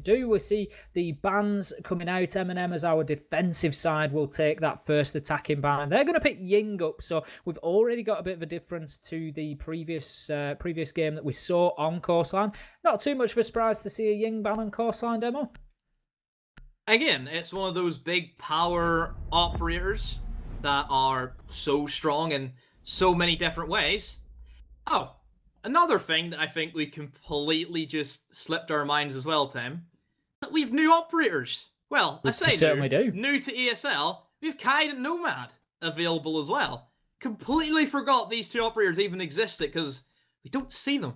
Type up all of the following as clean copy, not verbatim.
do. We see the bans coming out. MnM as our defensive side will take that first attacking ban, and they're going to pick Ying up. So we've already got a bit of a difference to the previous game that we saw on Coastline. Not too much of a surprise to see a Ying ban on Coastline demo. Again, it's one of those big power operators that are so strong in so many different ways. Oh, another thing that I think we completely just slipped our minds as well, Tim, that we've new operators. Well, I say certainly do. New to ESL, we've Kaid and Nomad available as well. Completely forgot these two operators even existed because we don't see them.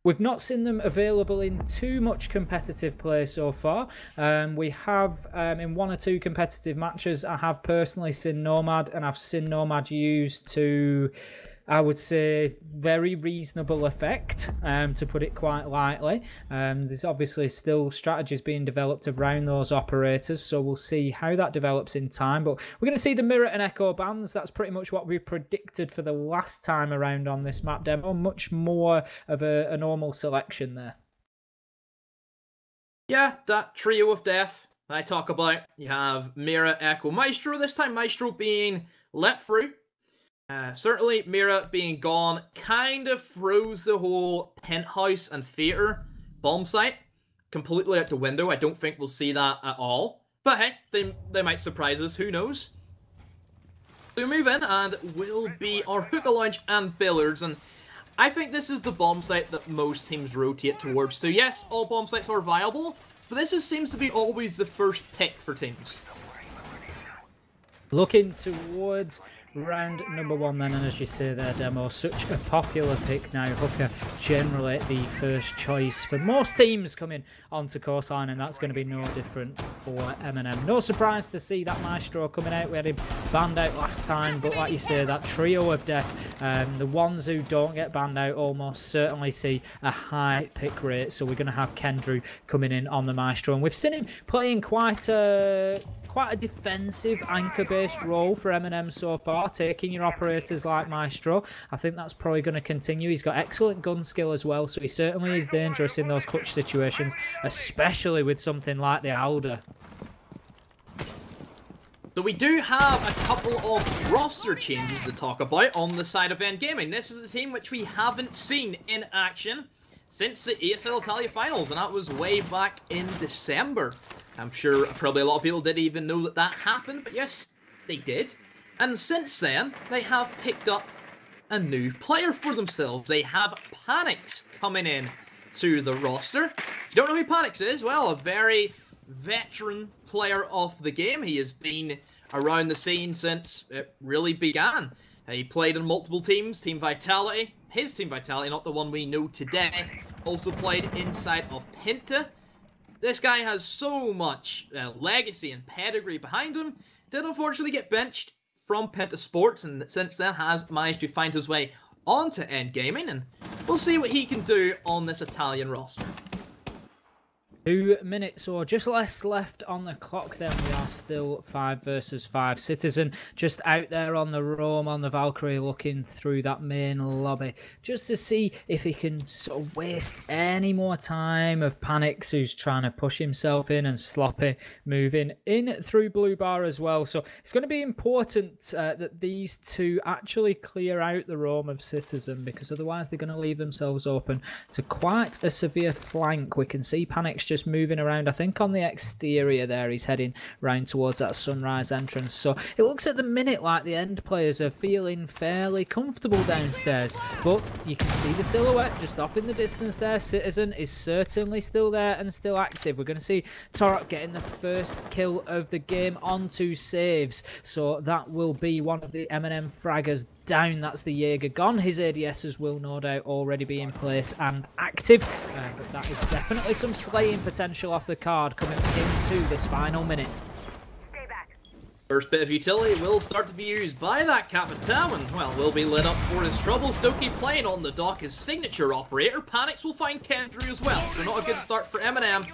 We've not seen them available in too much competitive play so far. We have, in one or two competitive matches, I have personally seen Nomad, and I've seen Nomad used to, I would say, very reasonable effect, to put it quite lightly. There's obviously still strategies being developed around those operators, so we'll see how that develops in time. But we're going to see the Mirror and Echo bans. That's pretty much what we predicted for the last time around on this map demo. Much more of a normal selection there. Yeah, that trio of death I talk about. You have Mira, Echo, Maestro. This time Maestro being let through. Certainly, Mira being gone kind of throws the whole penthouse and theater bomb site completely out the window. I don't think we'll see that at all. But hey, they might surprise us. Who knows? So we move in and will be our hookah lounge and billiards. And I think this is the bomb site that most teams rotate towards. So yes, all bomb sites are viable, but this seems to be always the first pick for teams. Looking towards round number one then, and as you say there, Demo, such a popular pick now. Hookah generally the first choice for most teams coming onto Coastline, and that's going to be no different for MnM. No surprise to see that Maestro coming out. We had him banned out last time, but like you say, that trio of death, the ones who don't get banned out almost certainly see a high pick rate, so we're going to have Kendrew coming in on the Maestro, and we've seen him playing quite a defensive anchor-based role for MnM so far, taking your operators like Maestro. I think that's probably going to continue. He's got excellent gun skill as well, so he certainly is dangerous in those clutch situations, especially with something like the Alder. So we do have a couple of roster changes to talk about on the side of EnD Gaming. This is a team which we haven't seen in action since the ESL Italia Finals, and that was way back in December. I'm sure probably a lot of people didn't even know that that happened, but yes, they did. And since then, they have picked up a new player for themselves. They have Panix coming in to the roster. If you don't know who Panix is, well, a very veteran player of the game. He has been around the scene since it really began. He played in multiple teams, Team Vitality, his Team Vitality, not the one we know today. Also played inside of Penta. This guy has so much legacy and pedigree behind him. Did unfortunately get benched from Penta Sports, and since then has managed to find his way onto EnD Gaming, and we'll see what he can do on this Italian roster. 2 minutes or just less left on the clock then. We are still 5 versus 5. Citizen just out there on the roam on the Valkyrie, looking through that main lobby just to see if he can sort of waste any more time of Panix, who's trying to push himself in, and Sloppy moving in through Blue Bar as well. So it's going to be important that these two actually clear out the roam of Citizen, because otherwise they're going to leave themselves open to quite a severe flank. We can see Panix just moving around, I think on the exterior there. He's heading round towards that Sunrise entrance. So it looks at the minute like the EnD players are feeling fairly comfortable downstairs, but you can see the silhouette just off in the distance there. Citizen is certainly still there and still active. We're going to see Torok getting the first kill of the game on 2 saves, so that will be one of the MnM fraggers down. That's the Jaeger gone. His ADSs will no doubt already be in place and active, but that is definitely some slaying potential off the card coming into this final minute. First bit of utility will start to be used by that Capital, and well, will be lit up for his trouble. Stokey playing on the dock, his signature operator. Panix will find Kendrew as well, so not a good start for MnM.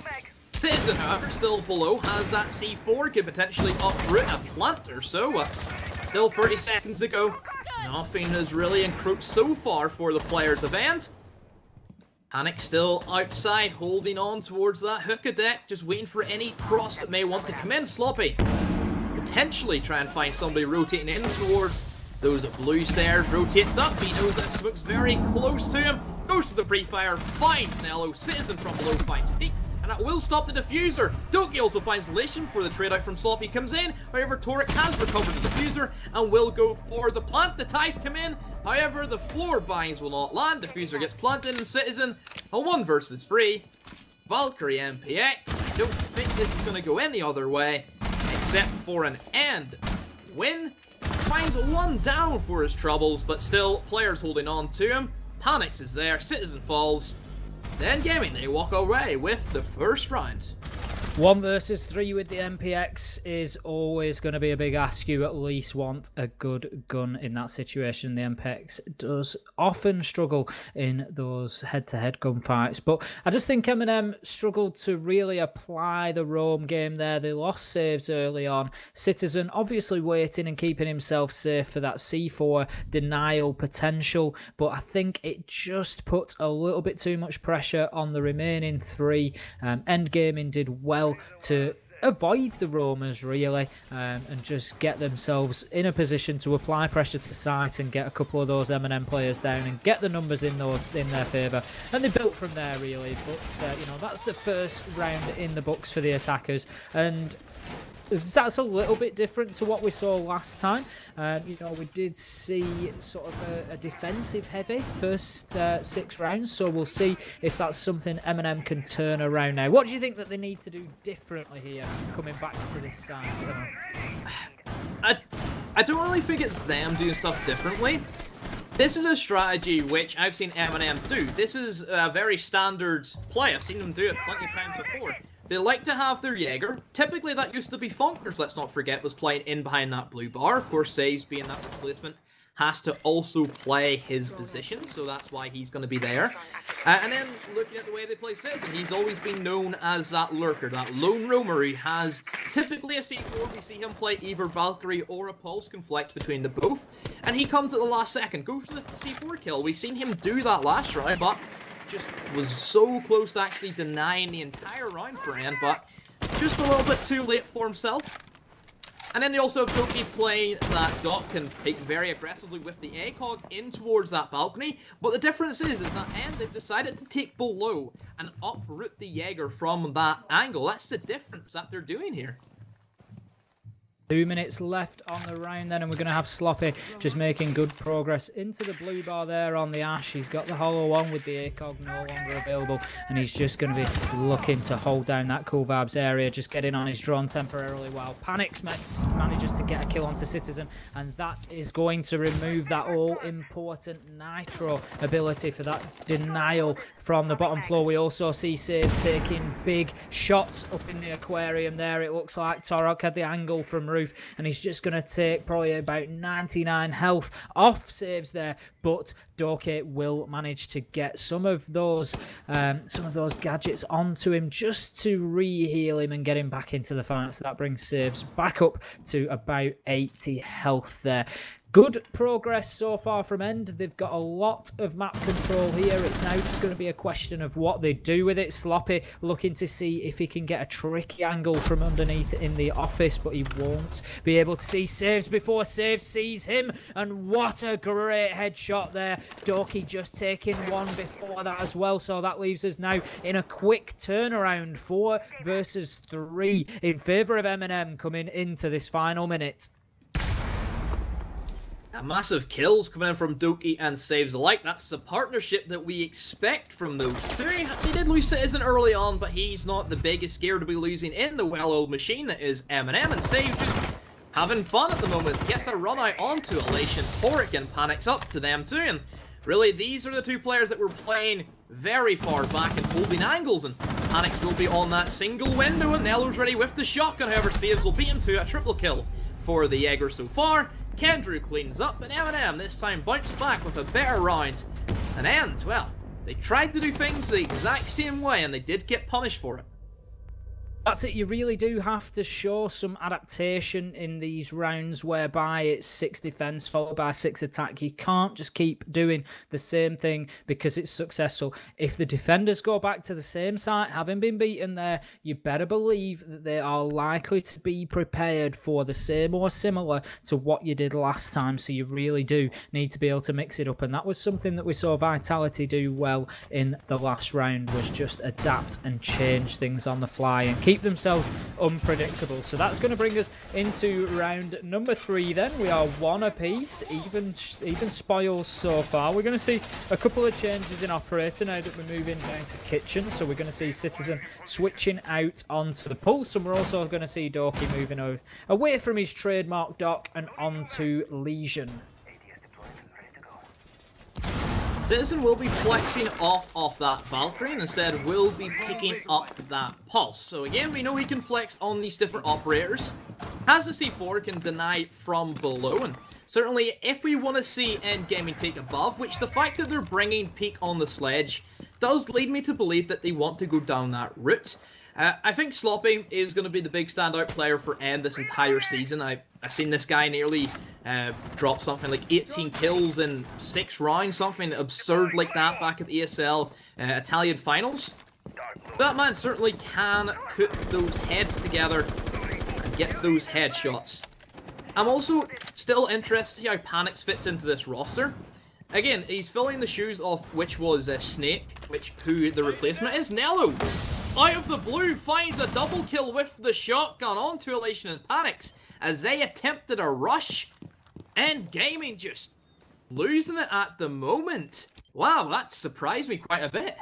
Citizen, however, still below, has that C4, could potentially uproot a plant or so. Still 30 seconds to go. Nothing has really encroached so far for the players of EnD. Panic still outside, holding on towards that hookah deck, just waiting for any cross that may want to come in. Sloppy potentially try and find somebody rotating in towards those blue stairs. Rotates up, he knows that Smoke's very close to him. Goes to the pre-fire, finds Nello. Citizen from below finds Peak, and that will stop the diffuser. Doki also finds Lation for the trade out from Sloppy comes in. However, Torek has recovered the diffuser and will go for the plant. The ties come in. However, the floor binds will not land. Diffuser gets planted, and Citizen, a 1 versus 3. Valkyrie MPX. Don't think this is going to go any other way except for an end win. Finds 1 down for his troubles, but still players holding on to him. Panics is there. Citizen falls. Then Gaming, they walk away with the first round. 1 versus 3 with the MPX is always going to be a big ask. You at least want a good gun in that situation. The MPX does often struggle in those head-to-head gunfights, but I just think MnM struggled to really apply the roam game there. They lost saves early on. Citizen obviously waiting and keeping himself safe for that C4 denial potential, but I think it just put a little bit too much pressure on the remaining 3. EnD Gaming did well to avoid the roamers really, and just get themselves in a position to apply pressure to site and get a couple of those MnM players down and get the numbers in their favour, and they built from there really. But you know, that's the first round in the books for the attackers, and that's a little bit different to what we saw last time. You know, we did see sort of a defensive heavy first 6 rounds, so we'll see if that's something MnM can turn around now. What do you think that they need to do differently here, coming back to this side? I don't really think it's them doing stuff differently. This is a strategy which I've seen MnM do. This is a very standard play. I've seen them do it plenty of times before. They like to have their Jaeger. Typically, that used to be Funkers, let's not forget, was playing in behind that blue bar. Of course, Saves being that replacement has to also play his position, so that's why he's going to be there. And then, looking at the way they play Citizen, he's always been known as that lurker, that lone roamer who has typically a C4. We see him play either Valkyrie or a Pulse, conflict between the both. And he comes at the last second, goes for the C4 kill. We've seen him do that last round, but just was so close to actually denying the entire round for EnD, but just a little bit too late for himself. And then they also have Doki playing that Doc and Peek very aggressively with the ACOG in towards that balcony. But the difference is that EnD, they've decided to take below and uproot the Jaeger from that angle. That's the difference that they're doing here. 2 minutes left on the round then, and we're going to have Sloppy just making good progress into the blue bar there on the Ash. He's got the hollow on with the ACOG no longer available, and he's just going to be looking to hold down that Cool Vibes area, just getting on his drone temporarily while Panics manages to get a kill onto Citizen, and that is going to remove that all-important Nitro ability for that denial from the bottom floor. We also see Saves taking big shots up in the aquarium there. It looks like Torok had the angle from roof, and he's just going to take probably about 99 health off Saves there, but Doki will manage to get some of those gadgets onto him just to re-heal him and get him back into the fight. So that brings Saves back up to about 80 health there. Good progress so far from EnD. They've got a lot of map control here. It's now just going to be a question of what they do with it. Sloppy looking to see if he can get a tricky angle from underneath in the office, but he won't be able to see Saves before Saves sees him. And what a great headshot there. Doki just taking one before that as well. So that leaves us now in a quick turnaround, 4 versus 3 in favour of MnM coming into this final minute. Massive kills coming in from Doki and Saves alike. That's the partnership that we expect from those two. They did lose Citizen early on, but he's not the biggest scare to be losing in the well-oiled machine that is MnM, and Saves just having fun at the moment. Gets a run out onto Elation. Torek and Panics up to them too, and really these are the two players that were playing very far back and holding angles, and Panics will be on that single window, and Nello's ready with the shotgun. However, Saves will beat him to a triple kill for the Jaeger so far. Kendrew cleans up, but MnM this time bounced back with a better round. And EnD, well, they tried to do things the exact same way, and they did get punished for it. That's it. You really do have to show some adaptation in these rounds whereby it's 6 defense followed by 6 attack. You can't just keep doing the same thing because it's successful. If the defenders go back to the same site, having been beaten there, you better believe that they are likely to be prepared for the same or similar to what you did last time. So you really do need to be able to mix it up. And that was something that we saw Vitality do well in the last round, was just adapt and change things on the fly and keep themselves unpredictable. So that's going to bring us into round number 3 then. We are 1 apiece, even spoils so far. We're going to see a couple of changes in operator now that we're moving down to kitchen. So we're going to see Citizen switching out onto the Pulse, and we're also going to see Doki moving away from his trademark Dock and onto Legion. Citizen will be flexing off that Valkyrie and instead will be picking up that Pulse. So again, we know he can flex on these different operators. Has the C4, can deny from below, and certainly if we want to see EnD Gaming take above, which the fact that they're bringing Peak on the sledge does lead me to believe that they want to go down that route. I think Sloppy is going to be the big standout player for EnD this entire season. I've seen this guy nearly drop something like 18 kills in 6 rounds, something absurd like that back at the ESL Italian finals. That man certainly can put those heads together and get those headshots. I'm also still interested to see how Panics fits into this roster. Again, he's filling the shoes of which was Snake, who the replacement is. Nello, out of the blue, finds a double kill with the shotgun onto Elation and Panics as they attempted a rush. EnD Gaming just losing it at the moment. Wow, that surprised me quite a bit.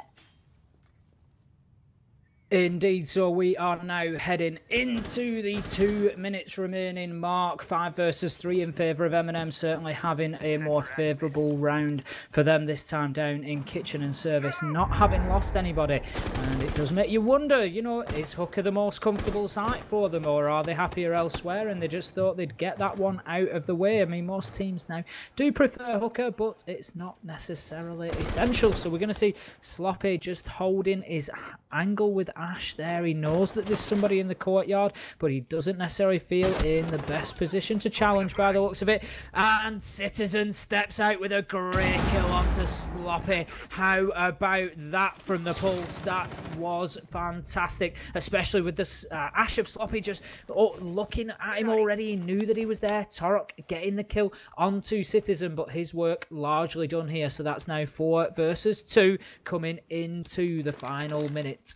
Indeed, so we are now heading into the 2 minutes remaining mark. 5 versus 3 in favour of MnM, certainly having a more favourable round for them this time down in kitchen and service, not having lost anybody. And it does make you wonder, you know, is Hooker the most comfortable site for them, or are they happier elsewhere and they just thought they'd get that one out of the way? I mean, most teams now do prefer Hooker, but it's not necessarily essential. So we're going to see Sloppy just holding his angle with Ash there. He knows that there's somebody in the courtyard, but he doesn't necessarily feel in the best position to challenge by the looks of it. And Citizen steps out with a great kill onto Sloppy. How about that from the Pulse? That was fantastic, especially with this Ash of Sloppy just looking at him already. He knew that he was there. Torok getting the kill onto Citizen, but his work largely done here. So that's now 4 versus 2 coming into the final minute.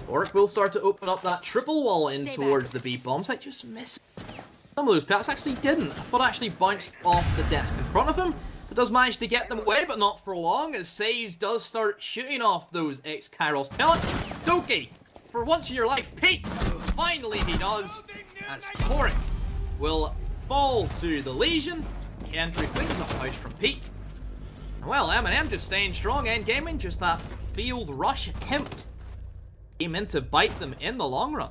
Oric will start to open up that triple wall in towards the B bombs. I just missed some of those pellets. Actually didn't. I thought I actually bounced off the desk in front of him. It does manage to get them away, but not for long, as Sage does start shooting off those X-Kairos pellets. Doki, for once in your life, Pete! Finally he does, as Oric will fall to the Legion. Kendrick cleans up house from Pete. Well, MnM just staying strong. EnD Gaming, just that field rush attempt came in to bite them in the long run.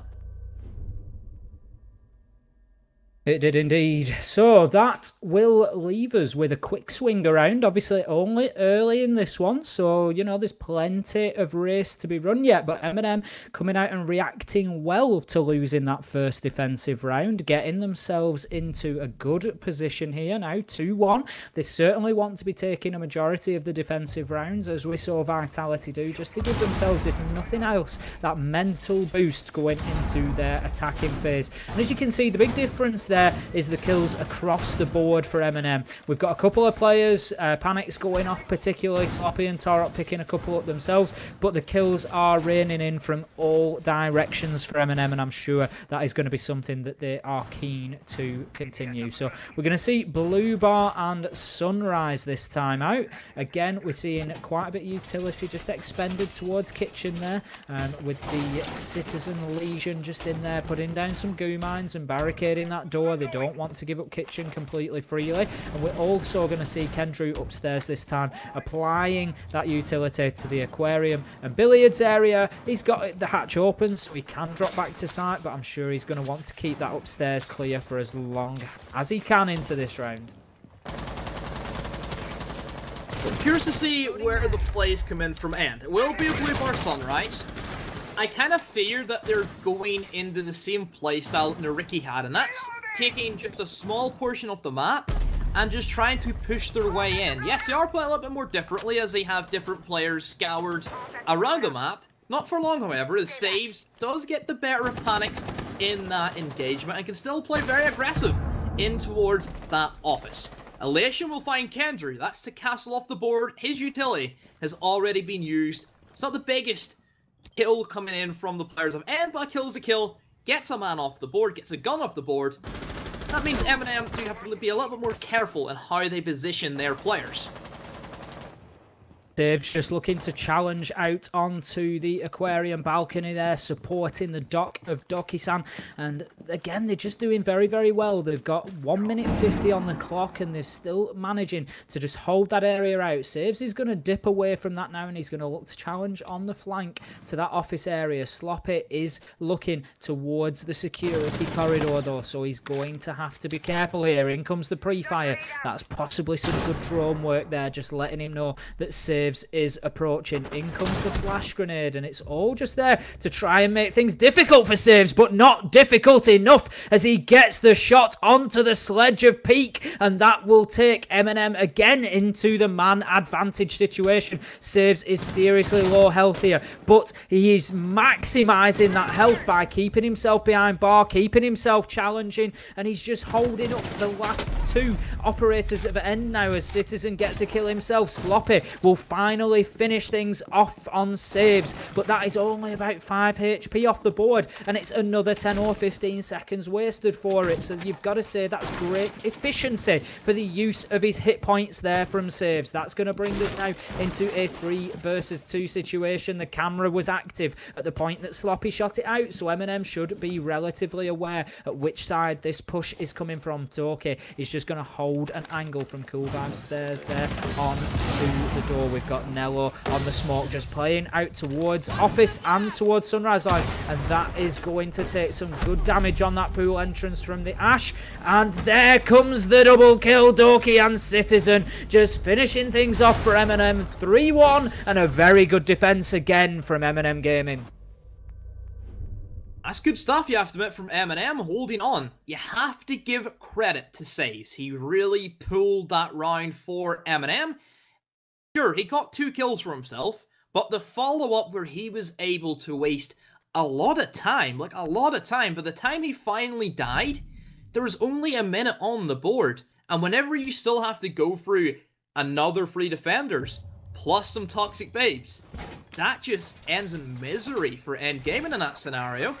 It did indeed. So that will leave us with a quick swing around. Obviously only early in this one, so you know there's plenty of race to be run yet, but MnM coming out and reacting well to losing that first defensive round, getting themselves into a good position here now, 2-1. They certainly want to be taking a majority of the defensive rounds, as we saw Vitality do, just to give themselves, if nothing else, that mental boost going into their attacking phase. And as you can see, the big difference there is the kills across the board for MnM. We've got a couple of players, Panics going off particularly, Sloppy and Torok picking a couple up themselves, but the kills are raining in from all directions for MnM, and I'm sure that is going to be something that they are keen to continue. So we're going to see Blue Bar and Sunrise this time out. Again, we're seeing quite a bit of utility just expended towards kitchen there, with the Citizen Legion just in there putting down some goo mines and barricading that door. They don't want to give up kitchen completely freely. And we're also going to see Kendrew upstairs this time, applying that utility to the aquarium and billiards area. He's got the hatch open, so he can drop back to site, but I'm sure he's going to want to keep that upstairs clear for as long as he can into this round. I'm curious to see where the plays come in from EnD. It will be a Blue Bar Sunrise. I kind of fear that they're going into the same playstyle Nariki had, and that's taking just a small portion of the map and just trying to push their way in. Yes, they are playing a little bit more differently as they have different players scoured around the map. Not for long, however, as Saves does get the better of Panics in that engagement and can still play very aggressive in towards that office. Elation will find Kendry. That's to castle off the board. His utility has already been used. It's not the biggest kill coming in from the players of EnD, but kills a kill, gets a man off the board, gets a gun off the board. That means MnM do have to be a little bit more careful in how they position their players. Saves just looking to challenge out onto the aquarium balcony there, supporting the dock of Doki-san. And again, they're just doing very, very well. They've got 1 minute 50 on the clock, and they're still managing to just hold that area out. Saves is going to dip away from that now, and he's going to look to challenge on the flank to that office area. Sloppy is looking towards the security corridor, though, so he's going to have to be careful here. In comes the pre-fire. That's possibly some good drone work there, just letting him know that Saves is approaching. In comes the flash grenade, and it's all just there to try and make things difficult for Saves, but not difficult enough as he gets the shot onto the sledge of Peak, and that will take MnM again into the man advantage situation. Saves is seriously low health here, but he is maximising that health by keeping himself behind bar, keeping himself challenging, and he's just holding up the last two operators of EnD now as Citizen gets a kill himself. Sloppy will finally finish things off on Saves, but that is only about 5 HP off the board, and it's another 10 or 15 seconds wasted for it. So you've got to say that's great efficiency for the use of his hit points there from Saves. That's going to bring us now into a 3 versus 2 situation. The camera was active at the point that Sloppy shot it out, so MnM should be relatively aware at which side this push is coming from. Toki is just going to hold an angle from Cool Vibe Stairs there on to the door. We've got Nello on the smoke, just playing out towards office and towards Sunrise Line, and that is going to take some good damage on that pool entrance from the Ash. And there comes the double kill. Doki and Citizen just finishing things off for MnM. 3-1, and a very good defense again from MnM Gaming. That's good stuff, you have to admit, from MnM, holding on. You have to give credit to Saves. He really pulled that round for MnM. Sure, he got 2 kills for himself, but the follow-up where he was able to waste a lot of time, by the time he finally died, there was only a minute on the board, and whenever you still have to go through another 3 defenders, plus some toxic babes, that just ends in misery for EnD Gaming in that scenario.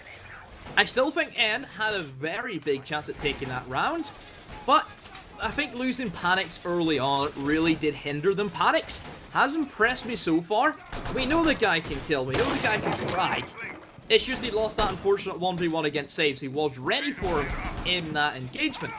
I still think EnD had a very big chance at taking that round, but I think losing Panics early on really did hinder them. Panics has impressed me so far. We know the guy can kill, we know the guy can frag. It's just he lost that unfortunate 1v1 against Saves. He was ready for him in that engagement.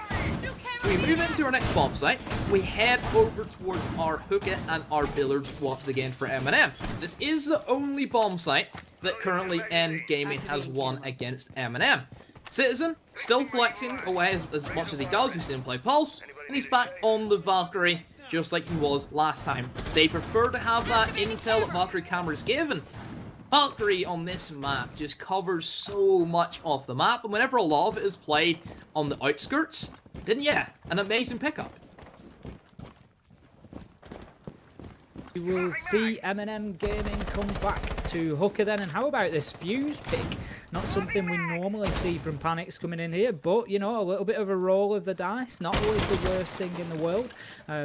We move into our next bomb site. We head over towards our hookah and our billiards once again for MnM. This is the only bomb site that currently EnD Gaming has won against MnM. Citizen still flexing away as much as he does. We've seen him play Pulse, and he's back on the Valkyrie just like he was last time. They prefer to have that intel that Valkyrie cameras give, and Valkyrie on this map just covers so much of the map, and whenever a lot of it is played on the outskirts, then yeah, an amazing pickup. We will see MnM Gaming come back to Hooker then, and how about this fuse pick? Not something we normally see from Panics coming in here, but, you know, a little bit of a roll of the dice. Not always the worst thing in the world.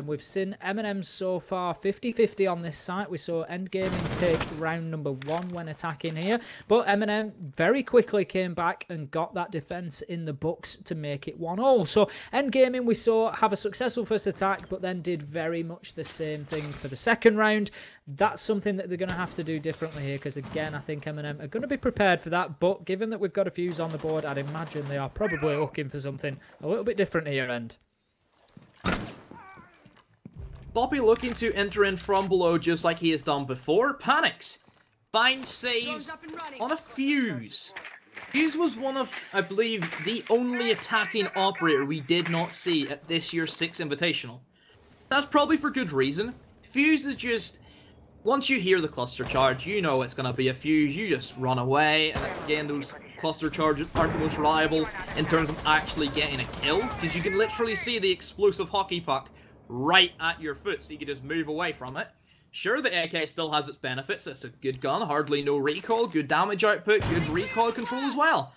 We've seen MnM so far 50-50 on this site. We saw EnD Gaming take round number 1 when attacking here, but MnM very quickly came back and got that defense in the books to make it 1-1. So EnD Gaming we saw have a successful first attack, but then did very much the same thing for the second round. That's something that they're going to have to do differently here, because again, I think MnM are going to be prepared for that, but given that we've got a fuse on the board, I'd imagine they are probably looking for something a little bit different here, EnD. Bobby looking to enter in from below just like he has done before. Panics finds Saves on a fuse. Fuse was one of, I believe, the only attacking operator we did not see at this year's 6 Invitational. That's probably for good reason. Fuse is just Once you hear the cluster charge, you know it's going to be a fuse, you just run away, and again, those cluster charges aren't the most reliable in terms of actually getting a kill, because you can literally see the explosive hockey puck right at your foot, so you can just move away from it. Sure, the AK still has its benefits, it's a good gun, hardly no recoil, good damage output, good recoil control as well.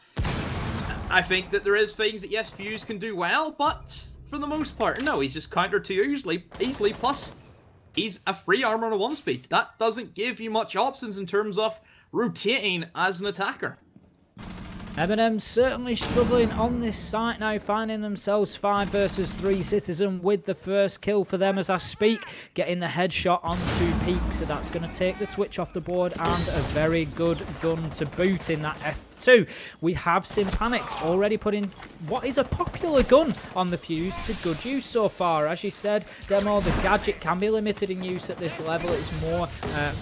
I think that there is things that, yes, Fuse can do well, but for the most part, no, he's just countered too easily, plus he's a free armor on a 1-speed. That doesn't give you much options in terms of rotating as an attacker. MnM certainly struggling on this site now, finding themselves 5 versus 3 Citizen with the first kill for them as I speak, getting the headshot onto Peak, so that's going to take the Twitch off the board and a very good gun to boot in that F2. We have Panics already putting what is a popular gun on the Fuse to good use so far. As you said, Demo, the gadget can be limited in use at this level. It's more,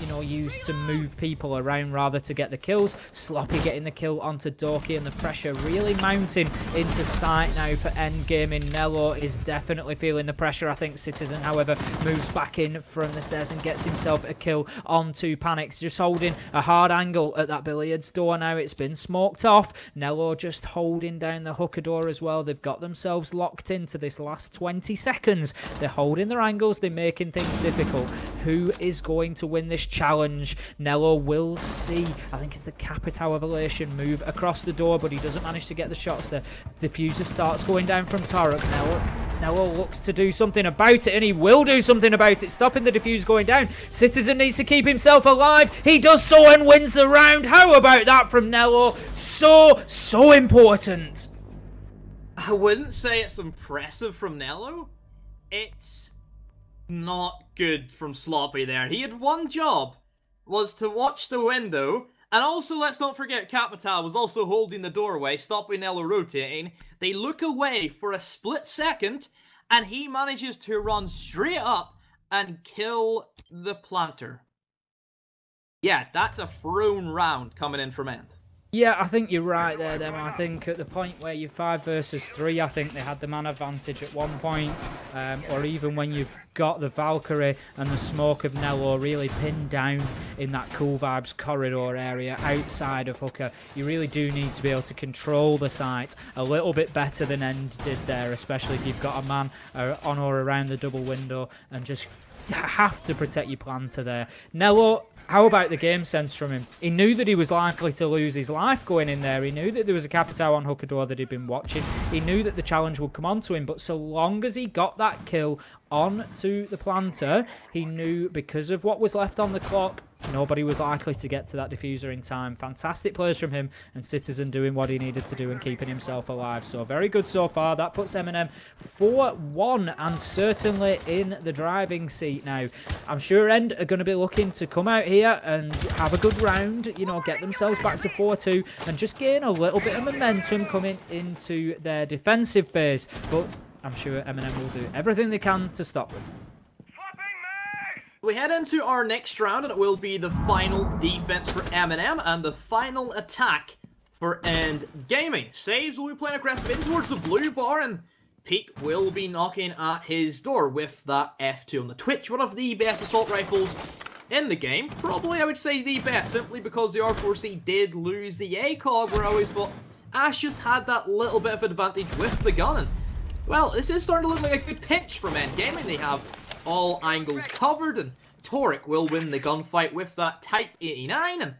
you know, used to move people around rather to get the kills. Sloppy getting the kill onto Dorky, and the pressure really mounting into sight now for Endgaming. Nello is definitely feeling the pressure. I think Citizen, however, moves back in from the stairs and gets himself a kill onto Panics, just holding a hard angle at that billiards door now. It's been smoked off. Nello just holding down the hooker door as well. They've got themselves locked into this last 20 seconds. They're holding their angles. They're making things difficult. Who is going to win this challenge? Nello will see. I think it's the Capitao Evolution move across the door, but he doesn't manage to get the shots. The diffuser starts going down from Tarek. Nello looks to do something about it, and he will do something about it, stopping the diffuse going down. Citizen needs to keep himself alive. He does so and wins the round. How about that from Nello? So important. I wouldn't say it's impressive from Nello. It's not good from Sloppy there. He had one job, was to watch the window. And also, let's not forget, Capitao was also holding the doorway, stopping Nello rotating. They look away for a split second, and he manages to run straight up and kill the planter. Yeah, that's a thrown round coming in from End. Yeah, I think you're right there, Dem. I think at the point where you're 5 versus 3, I think they had the man advantage at one point, or even when you've got the Valkyrie and the smoke of Nello really pinned down in that Cool Vibes corridor area outside of Hooker. You really do need to be able to control the site a little bit better than End did there, especially if you've got a man on or around the double window, and just have to protect your planter there. Nello, how about the game sense from him? He knew that he was likely to lose his life going in there. He knew that there was a Capitao on hooker door that he'd been watching. He knew that the challenge would come onto him, but so long as he got that kill onto the planter, he knew because of what was left on the clock, nobody was likely to get to that diffuser in time. Fantastic plays from him, and Citizen doing what he needed to do and keeping himself alive. So very good so far. That puts MnM 4-1 and certainly in the driving seat now. I'm sure End are going to be looking to come out here and have a good round, you know, get themselves back to 4-2 and just gain a little bit of momentum coming into their defensive phase. But I'm sure MnM will do everything they can to stop them. We head into our next round, and it will be the final defense for MnM and the final attack for End Gaming. Saves will be playing aggressive in towards the blue bar, and Peak will be knocking at his door with that F2 on the Twitch. One of the best assault rifles in the game. Probably, I would say, the best, simply because the R4C did lose the ACOG, where I always thought Ash just had that little bit of advantage with the gun. And, well, this is starting to look like a good pitch from End Gaming. They have all angles covered, and Torek will win the gunfight with that Type 89. And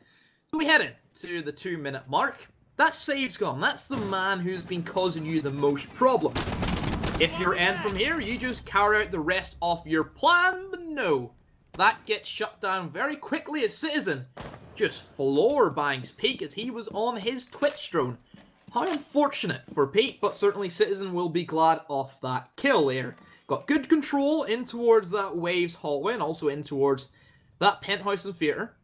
so we head in to the 2-minute mark. That save's gone. That's the man who's been causing you the most problems. If you're End from here, you just carry out the rest of your plan, but no. That gets shut down very quickly as Citizen just floor bangs Peak as he was on his Twitch drone. How unfortunate for Pete, but certainly Citizen will be glad of that kill there. Got good control in towards that Waves hallway and also in towards that penthouse and theater.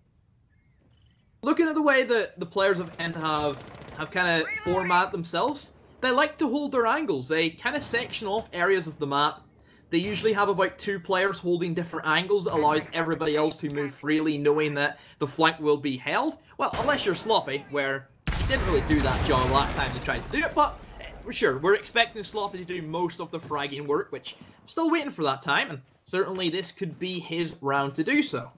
Looking at the way that the players of End have kind of formatted themselves, they like to hold their angles. They kind of section off areas of the map. They usually have about 2 players holding different angles that allows everybody else to move freely, knowing that the flank will be held. Well, unless you're Sloppy, where he didn't really do that job last time they tried to do it, but sure, we're expecting Sloppy to do most of the fragging work, which I'm still waiting for that time, and certainly this could be his round to do so.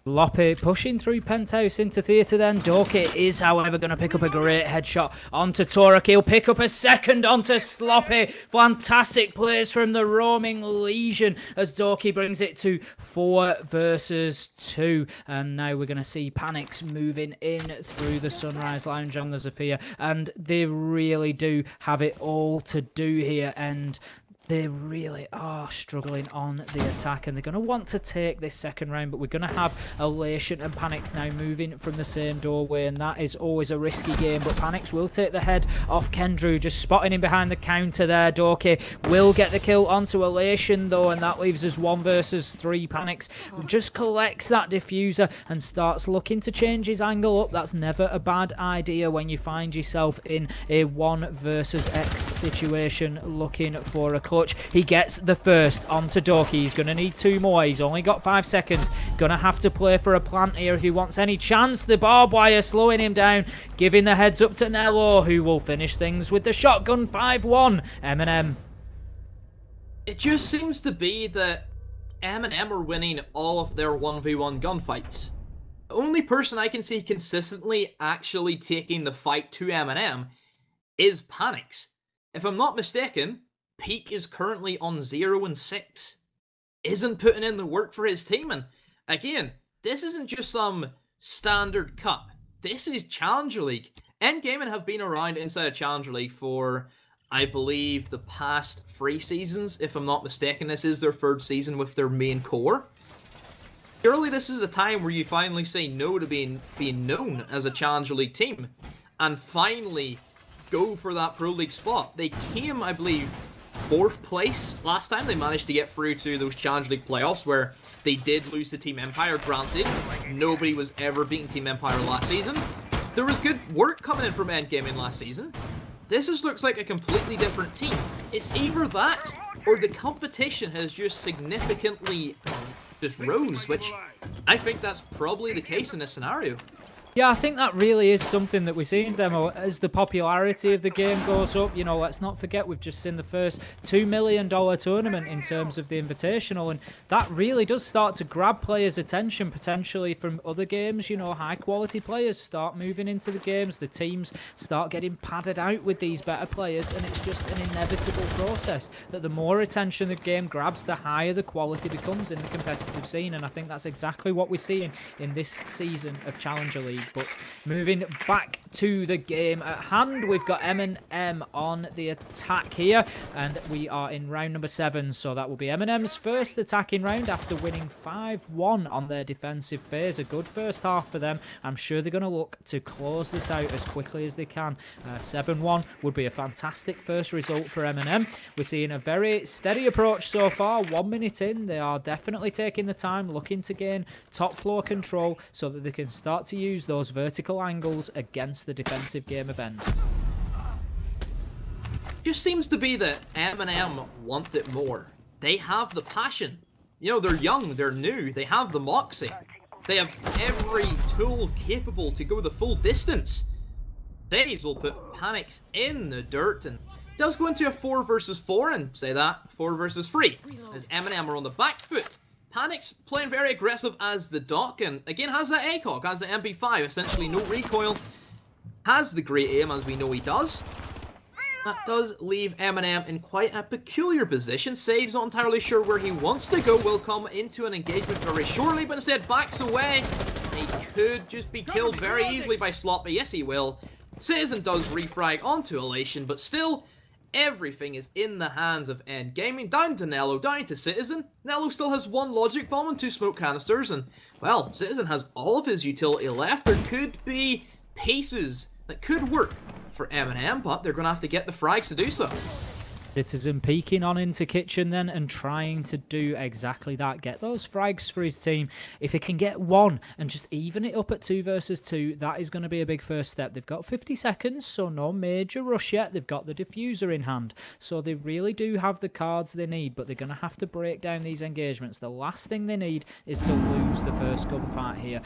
Sloppy pushing through Penthouse into theatre then. Dorky is, however, going to pick up a great headshot onto Torek. He'll pick up a second onto Sloppy. Fantastic plays from the roaming Legion as Dorky brings it to 4 versus 2. And now we're going to see Panics moving in through the Sunrise Lounge on the Zofia. And they really do have it all to do here. And they really are struggling on the attack, and they're going to want to take this second round, but we're going to have Elation and Panics now moving from the same doorway, and that is always a risky game, but Panics will take the head off Kendrew, just spotting him behind the counter there. Dorky will get the kill onto Elation, though, and that leaves us 1 versus 3. Panics just collects that diffuser and starts looking to change his angle up. That's never a bad idea when you find yourself in a 1 versus X situation looking for a clutch. He gets the first onto Dorky. He's going to need 2 more. He's only got 5 seconds. Going to have to play for a plant here if he wants any chance. The barbed wire slowing him down, giving the heads up to Nello, who will finish things with the shotgun. 5-1 MnM. It just seems to be that MnM are winning all of their 1v1 gunfights. The only person I can see consistently actually taking the fight to MnM is Panics. If I'm not mistaken, Peak is currently on 0 and 6. Isn't putting in the work for his team. And again, this isn't just some standard cup. This is Challenger League. EnD have been around inside of Challenger League for, I believe, the past 3 seasons. If I'm not mistaken, this is their 3rd season with their main core. Surely this is a time where you finally say no to being known as a Challenger League team and finally go for that Pro League spot. They came, I believe, 4th place last time. They managed to get through to those Challenger League playoffs where they did lose to Team Empire. Granted, nobody was ever beating Team Empire last season. There was good work coming in from EnD last season. This just looks like a completely different team. It's either that or the competition has just significantly just rose, which I think that's probably the case in this scenario. Yeah, I think that really is something that we're seeing, Demo, as the popularity of the game goes up. You know, let's not forget we've just seen the first $2 million tournament in terms of the Invitational, and that really does start to grab players' attention potentially from other games. You know, high-quality players start moving into the games, the teams start getting padded out with these better players, and it's just an inevitable process that the more attention the game grabs, the higher the quality becomes in the competitive scene, and I think that's exactly what we're seeing in this season of Challenger League. But moving back to the game at hand, we've got MnM on the attack here, and we are in round number 7, so that will be MnM's first attacking round after winning 5-1 on their defensive phase. A good first half for them. I'm sure they're going to look to close this out as quickly as they can. 7-1 would be a fantastic first result for MnM. We're seeing a very steady approach so far. 1 minute in, they are definitely taking the time, looking to gain top floor control so that they can start to use those vertical angles against the defensive game of EnD. Just seems to be that MnM want it more. They have the passion. You know, they're young, they're new, they have the moxie. They have every tool capable to go the full distance. Saves will put Panics in the dirt and does go into a 4 versus 4 and say that 4 versus 3 as MnM are on the back foot. Panics playing very aggressive as the Doc, and again has that ACOG, has the MP5, essentially no recoil, has the great aim as we know he does. That does leave MnM in quite a peculiar position. Saves not entirely sure where he wants to go, will come into an engagement very shortly, but instead backs away. He could just be killed very easily by Sloppy, yes he will. Citizen does refrag onto Elation, but still, everything is in the hands of EnD Gaming. Down to Nello, down to Citizen. Nello still has 1 logic bomb and 2 smoke canisters, and, well, Citizen has all of his utility left. There could be pieces that could work for MnM, but they're going to have to get the frags to do so. Citizen peeking on into Kitchen then and trying to do exactly that. Get those frags for his team. If he can get 1 and just even it up at 2 versus 2, that is going to be a big first step. They've got 50 seconds, so no major rush yet. They've got the diffuser in hand, so they really do have the cards they need, but they're going to have to break down these engagements. The last thing they need is to lose the first gunfight here.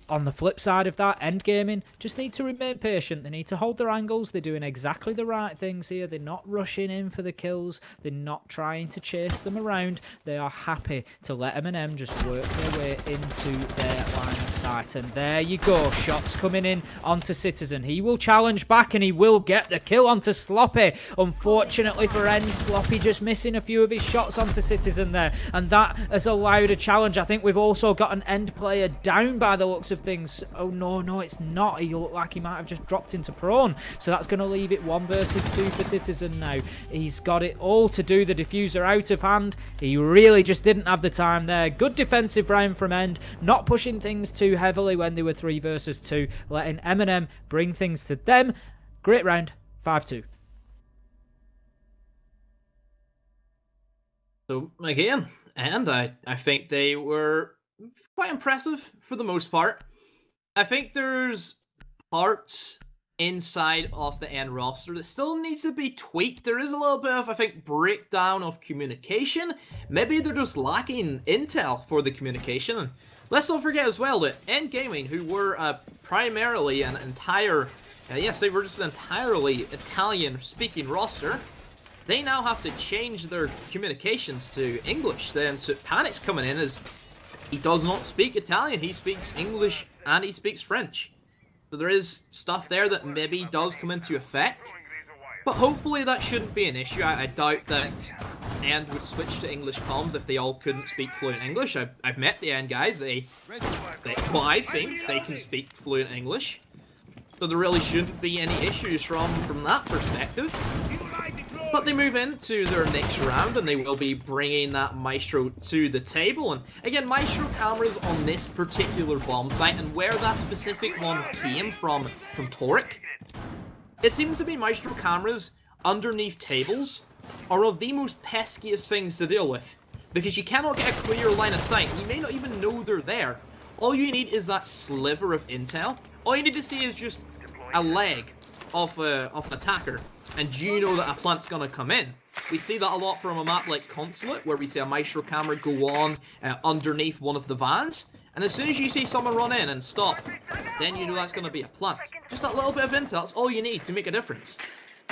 On the flip side of that, Endgaming just need to remain patient. They need to hold their angles. They're doing exactly the right things here. They're not rushing in for the kills. They're not trying to chase them around. They are happy to let MnM just work their way into their line of sight. And there you go. Shots coming in onto Citizen. He will challenge back and he will get the kill onto Sloppy. Unfortunately for End, Sloppy just missing a few of his shots onto Citizen there. And that has allowed a challenge. I think we've also got an End player down by the looks of things. Oh no, it's not. He looked like he might have just dropped into prone. So that's going to leave it 1 versus 2 for Citizen now. He's got it all to do. The diffuser out of hand. He really just didn't have the time there. Good defensive round from End. Not pushing things too heavily when they were 3 versus 2. Letting MnM bring things to them. Great round. 5-2. So again, and I think they were quite impressive for the most part. I think there's parts inside of the End roster that still needs to be tweaked. There is a little bit of, I think, breakdown of communication. Maybe they're just lacking intel for the communication. And let's not forget as well that End Gaming, who were primarily an entire, yes, they were just an entirely Italian-speaking roster, they now have to change their communications to English. Then so Panic's coming in as he does not speak Italian. He speaks English and he speaks French. So there is stuff there that maybe does come into effect. But hopefully that shouldn't be an issue. I doubt that End would switch to English comms if they all couldn't speak fluent English. I've met the End guys. What I've seen, they can speak fluent English. So there really shouldn't be any issues from that perspective. But they move into their next round and they will be bringing that Maestro to the table. And again, Maestro cameras on this particular bomb site, and where that specific one came from Toric, it seems to be Maestro cameras underneath tables are one of the most peskiest things to deal with. Because you cannot get a clear line of sight. You may not even know they're there. All you need is that sliver of intel. All you need to see is just a leg of an attacker. And you know that a plant's going to come in. We see that a lot from a map like Consulate, where we see a Maestro camera go on underneath one of the vans. And as soon as you see someone run in and stop, then you know that's going to be a plant. Just that little bit of intel, that's all you need to make a difference.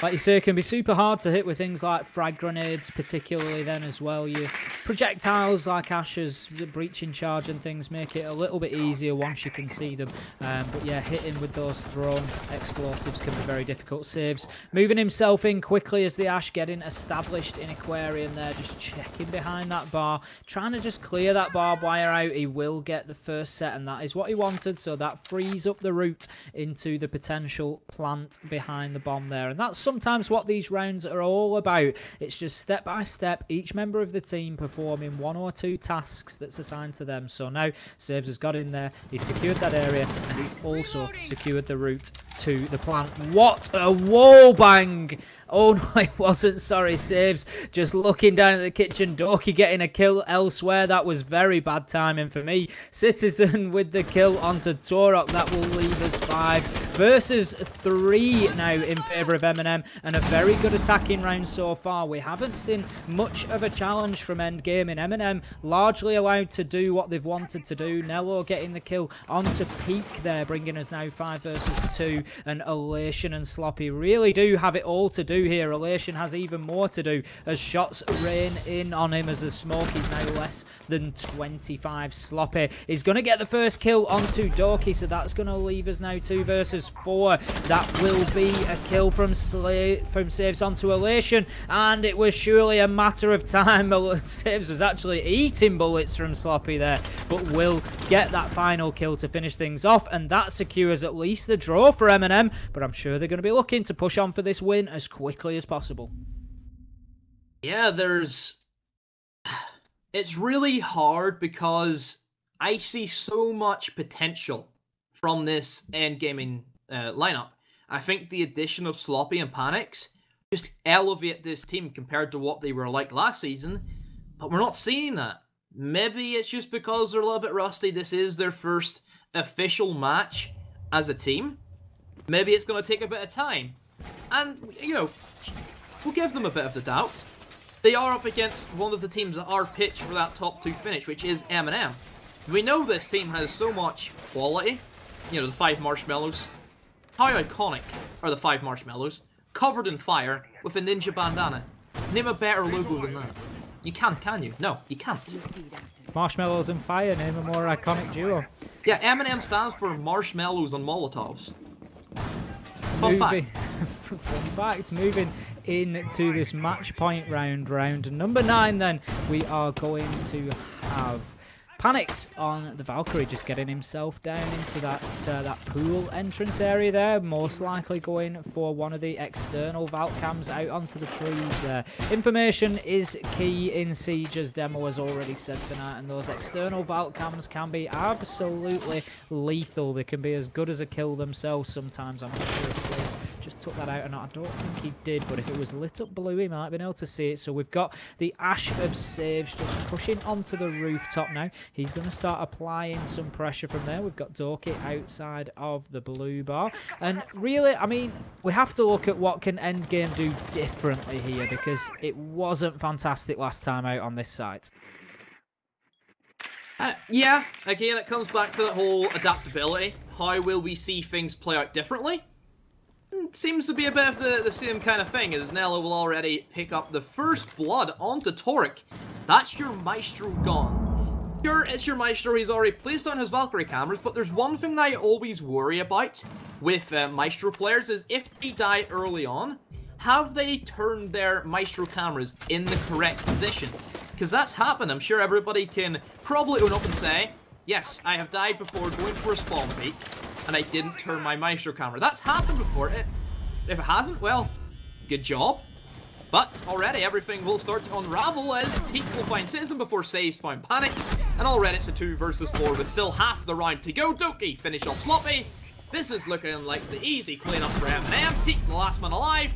Like you say, it can be super hard to hit with things like frag grenades, particularly then as well. Your projectiles like Asher's, the breaching charge and things make it a little bit easier once you can see them. But yeah, hitting with those thrown explosives can be very difficult. Saves moving himself in quickly as the Ash getting established in Aquarium there, just checking behind that bar, trying to just clear that barbed wire out. He will get the first set, and that is what he wanted, so that frees up the route into the potential plant behind the bomb there. And that's sometimes what these rounds are all about. It's just step by step, each member of the team performing 1 or 2 tasks that's assigned to them. So now Saves has got in there, he's secured that area, and he's also secured the route to the plant. What a wall bang! Oh no, it wasn't. Sorry, Saves just looking down at the kitchen. Doki getting a kill elsewhere. That was very bad timing for me. Citizen with the kill onto Torok. That will leave us 5 versus 3 now in favour of MnM, and a very good attacking round so far. We haven't seen much of a challenge from Endgaming. MnM largely allowed to do what they've wanted to do. Nello getting the kill onto Peak there, bringing us now 5 versus 2, and Elation and Sloppy really do have it all to do here. Elation has even more to do as shots rain in on him as the smoke is now less than 25. Sloppy is going to get the first kill onto Doki, so that's going to leave us now 2 versus 4. That will be a kill from Saves onto Elation, and it was surely a matter of time. Saves was actually eating bullets from Sloppy there, but will get that final kill to finish things off, and that secures at least the draw for MnM, but I'm sure they're going to be looking to push on for this win as quickly as possible. Yeah, it's really hard because I see so much potential from this Endgaming lineup. I think the addition of Sloppy and Panics just elevate this team compared to what they were like last season, but we're not seeing that. Maybe it's just because they're a little bit rusty. This is their first official match as a team. Maybe it's going to take a bit of time. And, you know, we'll give them a bit of the doubt. They are up against one of the teams that are pitched for that top 2 finish, which is MnM. We know this team has so much quality. You know, the 5 marshmallows. How iconic are the 5 marshmallows? Covered in fire with a ninja bandana. Name a better logo than that. You can't, can you? No, you can't. Marshmallows and fire, name a more iconic duo. Yeah, MnM stands for marshmallows and Molotovs. Fun fact. Fun fact, moving into this match point round number 9 then, we are going to have Panics on the Valkyrie, just getting himself down into that pool entrance area there, most likely going for one of the external Valk cams out onto the trees there. Information is key in Siege, as Demo has already said tonight, and those external Valk cams can be absolutely lethal. They can be as good as a kill themselves sometimes. I'm not sure if Slaves just took that out or not. I don't think he did, but if it was lit up blue, he might have been able to see it. So we've got the Ash of Saves just pushing onto the rooftop now. He's going to start applying some pressure from there. We've got Dorky outside of the blue bar. And really, I mean, we have to look at what can Endgame do differently here, because it wasn't fantastic last time out on this site. Yeah, again, it comes back to that whole adaptability. How will we see things play out differently? It seems to be a bit of the same kind of thing, as Nella will already pick up the first blood onto Torek. That's your Maestro gone. Sure, it's your Maestro, he's already placed on his Valkyrie cameras, but there's one thing that I always worry about with Maestro players is if they die early on, have they turned their Maestro cameras in the correct position? Because that's happened. I'm sure everybody can probably own up and say, yes, I have died before going for a spawn peak, and I didn't turn my Maestro camera. That's happened before. If it hasn't, well, good job. But already everything will start to unravel as Peak will find Citizen before Saves find Panics, and already it's a 2 versus 4 with still half the round to go. Doki finish off Sloppy. This is looking like the easy cleanup for MnM. Peak, the last man alive.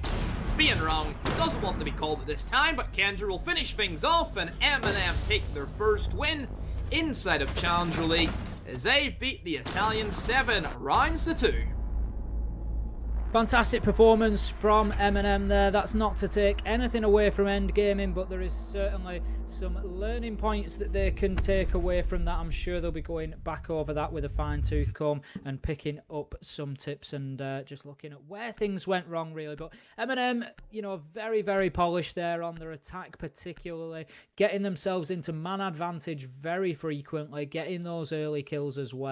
Being wrong, doesn't want to be called at this time, but Kendra will finish things off, and MnM take their first win inside of Challenger League as they beat the Italians 7 rounds to 2. Fantastic performance from MnM there. That's not to take anything away from Endgaming, but there is certainly some learning points that they can take away from that. I'm sure they'll be going back over that with a fine-tooth comb and picking up some tips and just looking at where things went wrong, really. But MnM, you know, very, very polished there on their attack, particularly getting themselves into man advantage very frequently, getting those early kills as well.